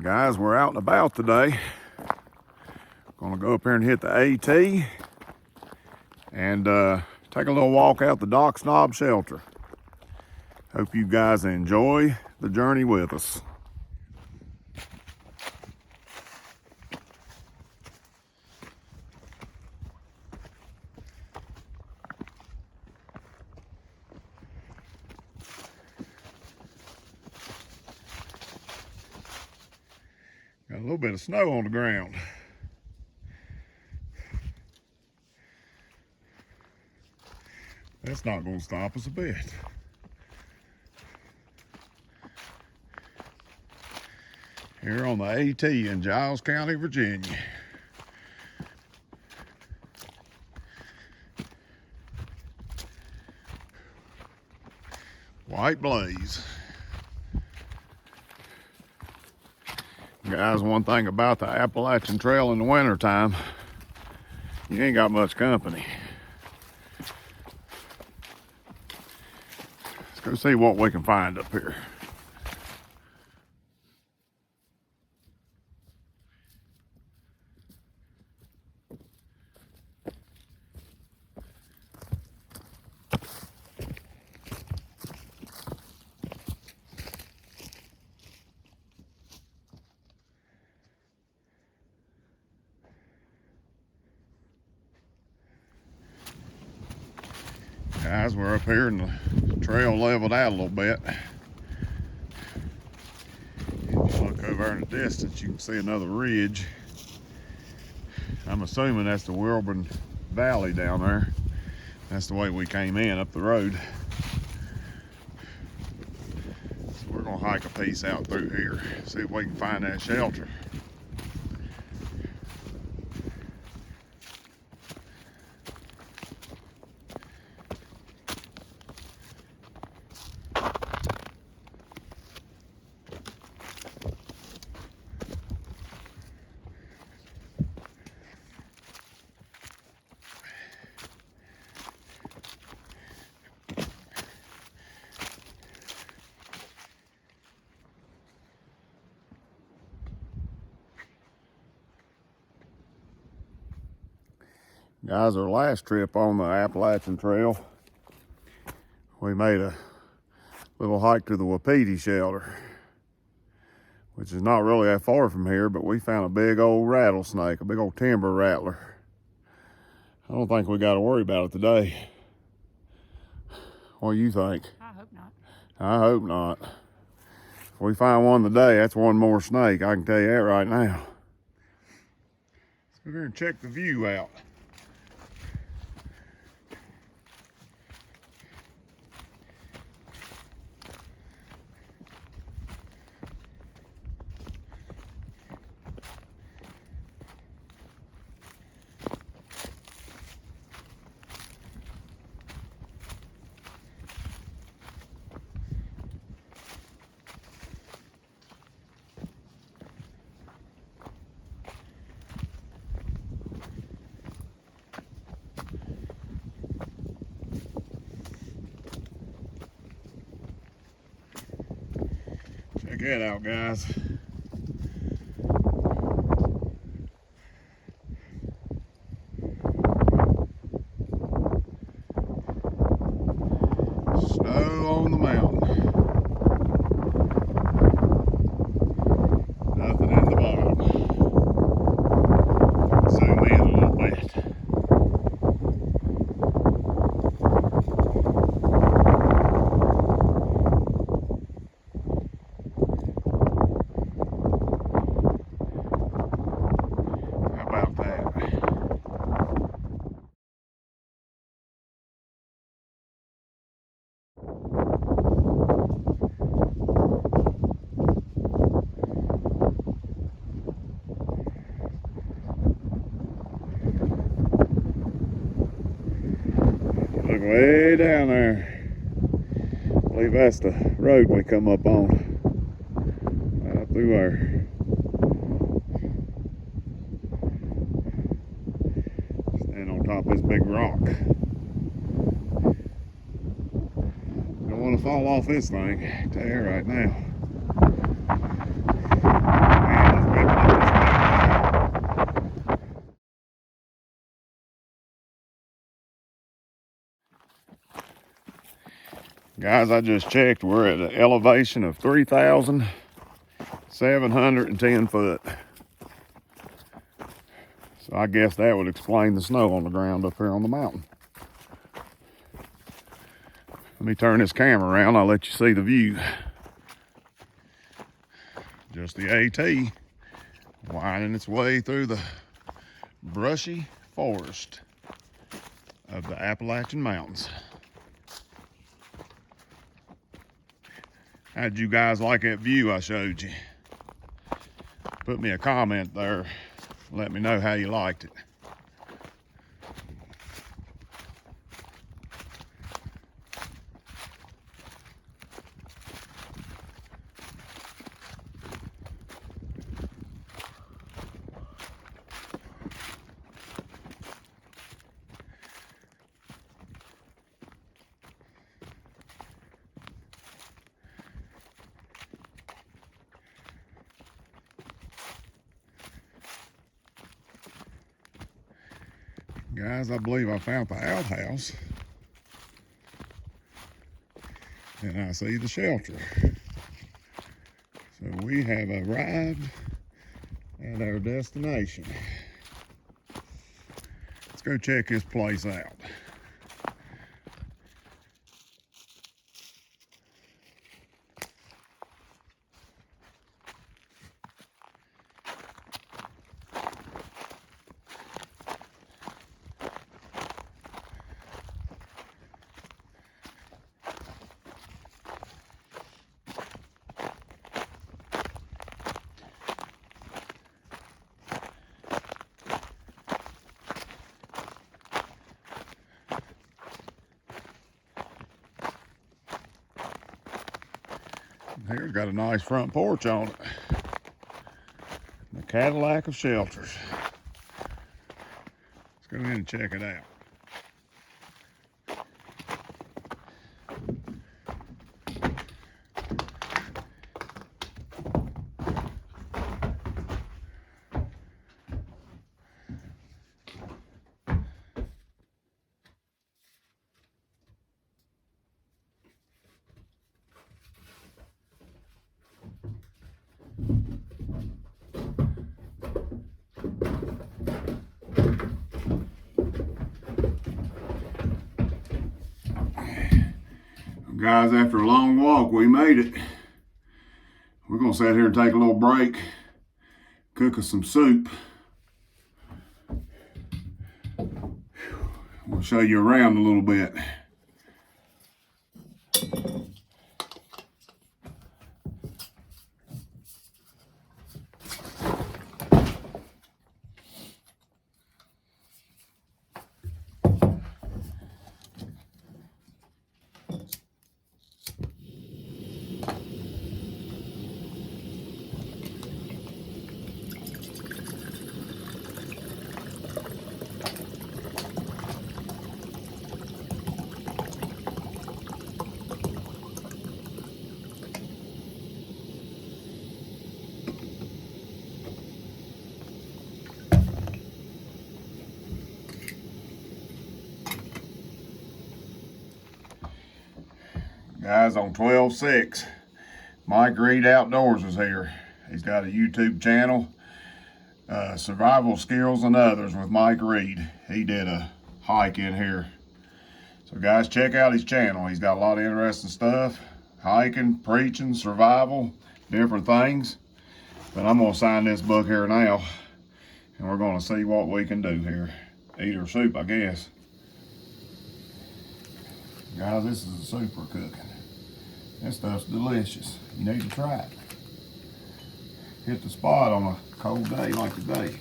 Guys, we're out and about today. Gonna go up here and hit the AT and take a little walk out the Dock Snob Shelter. Hope you guys enjoy the journey with us. Got a little bit of snow on the ground. That's not going to stop us a bit. Here on the AT in Giles County, Virginia. White blaze. Guys, one thing about the Appalachian Trail in the wintertime, you ain't got much company. Let's go see what we can find up here. Guys, we're up here and the trail leveled out a little bit. If you look over in the distance, you can see another ridge. I'm assuming that's the Wilburn Valley down there. That's the way we came in up the road. So we're gonna hike a piece out through here, see if we can find that shelter. Guys, our last trip on the Appalachian Trail, we made a little hike to the Wapiti Shelter, which is not really that far from here, but we found a big old rattlesnake, a big old timber rattler. I don't think we got to worry about it today. What do you think? I hope not. I hope not. If we find one today, that's one more snake, I can tell you that right now. Let's go here and check the view out. Check it out, guys. Snow on the mountain. Nothing in the bottom. Zoom in a little bit. Look way down there. I believe that's the road we come up on. Right through there. Stand on top of this big rock. Don't want to fall off this thing. I tell you right now. Guys, I just checked. We're at an elevation of 3,710 foot. So I guess that would explain the snow on the ground up here on the mountain. Let me turn this camera around. I'll let you see the view. Just the AT winding its way through the brushy forest of the Appalachian Mountains. How'd you guys like that view I showed you? Put me a comment there. Let me know how you liked it. Guys, I believe I found the outhouse. And I see the shelter. So we have arrived at our destination. Let's go check this place out. Here's got a nice front porch on it. The Cadillac of shelters. Let's go in and check it out. Guys, after a long walk, we made it. We're gonna sit here and take a little break, cook us some soup. We'll show you around a little bit. Guys, on 12/6, Mike Reed Outdoors is here. He's got a YouTube channel, Survival Skills and Others with Mike Reed. He did a hike in here. So guys, check out his channel. He's got a lot of interesting stuff. Hiking, preaching, survival, different things. But I'm gonna sign this book here now, and we're gonna see what we can do here. Eat our soup, I guess. Guys, this is a soup we're cooking. This stuff's delicious. You need to try it. Hit the spot on a cold day like today.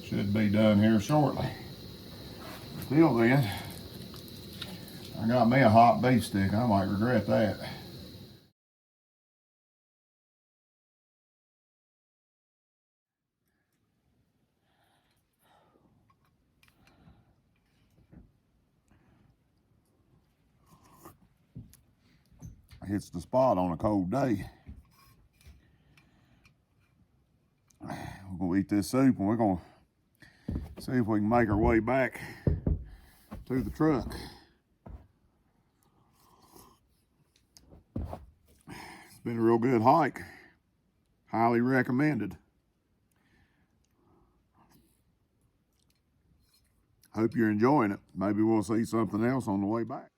Should be done here shortly. Until then, I got me a hot beef stick. I might regret that. hits the spot on a cold day. We're gonna eat this soup and we're gonna see if we can make our way back to the truck. It's been a real good hike. Highly recommended. Hope you're enjoying it. Maybe we'll see something else on the way back.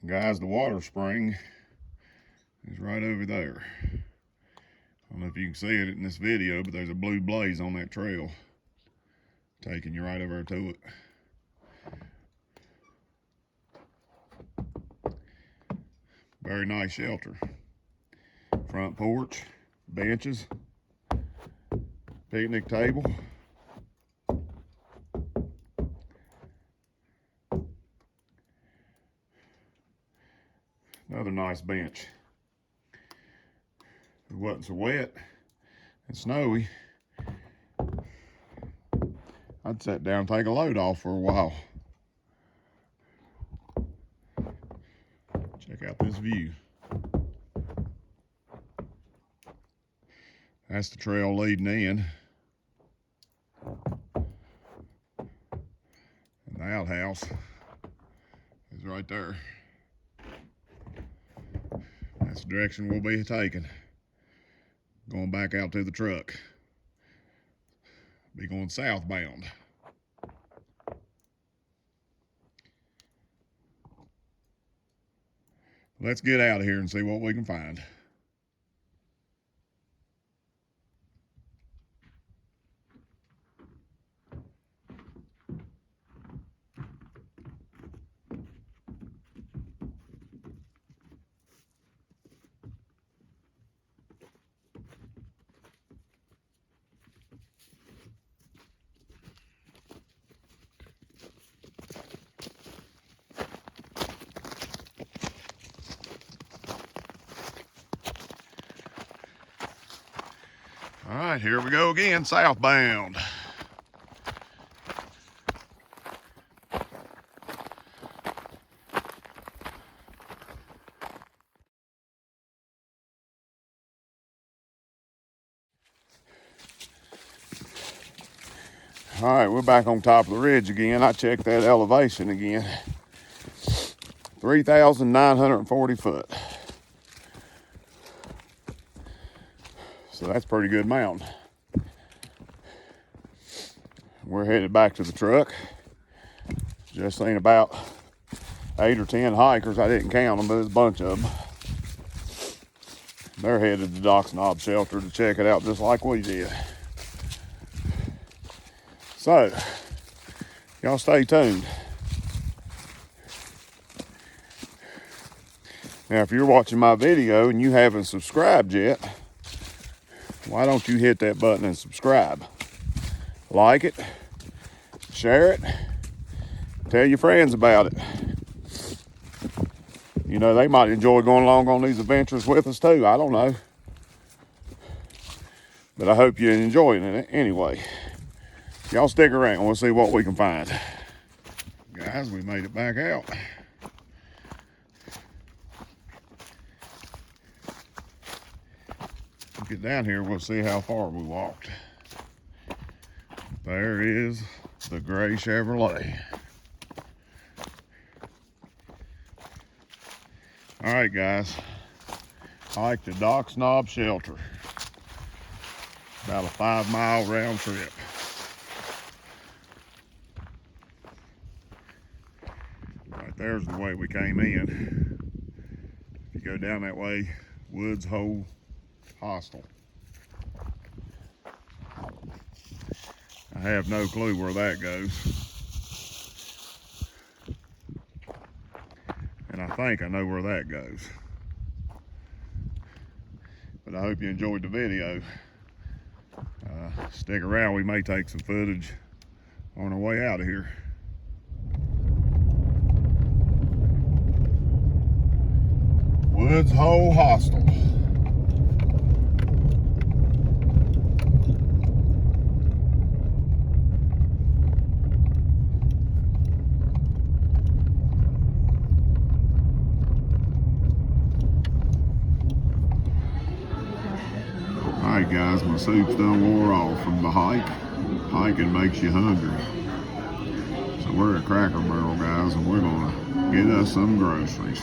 Guys, the water spring is right over there. I don't know if you can see it in this video, but there's a blue blaze on that trail taking you right over to it. Very nice shelter. Front porch, benches, picnic table. Another nice bench. If it wasn't so wet and snowy, I'd sit down and take a load off for a while. Check out this view. That's the trail leading in. And the outhouse is right there. That's the direction we'll be taking. Going back out to the truck. Be going southbound. Let's get out of here and see what we can find. All right, here we go again, southbound. All right, we're back on top of the ridge again. I checked that elevation again. 3,940 foot. So that's a pretty good mountain. We're headed back to the truck. Just seen about 8 or 10 hikers. I didn't count them, but there's a bunch of them. They're headed to Doc's Knob Shelter to check it out just like we did. So, y'all stay tuned. Now, if you're watching my video and you haven't subscribed yet, why don't you hit that button and subscribe? Like it, share it, tell your friends about it. You know, they might enjoy going along on these adventures with us too. I don't know. But I hope you're enjoying it anyway. Y'all stick around. We'll see what we can find. Guys, we made it back out. Get down here, we'll see how far we walked. There is the gray Chevrolet. All right, guys. Hike to Doc's Knob Shelter. About a 5-mile round trip. Right there's the way we came in. If you go down that way, Woods Hole Hostel. I have no clue where that goes. And I think I know where that goes. But I hope you enjoyed the video. Stick around, we may take some footage on our way out of here. Woods Hole Hostel. guys, my soup's done wore off from the hike. Hiking makes you hungry. So we're at Cracker Barrel, guys, and we're gonna get us some groceries.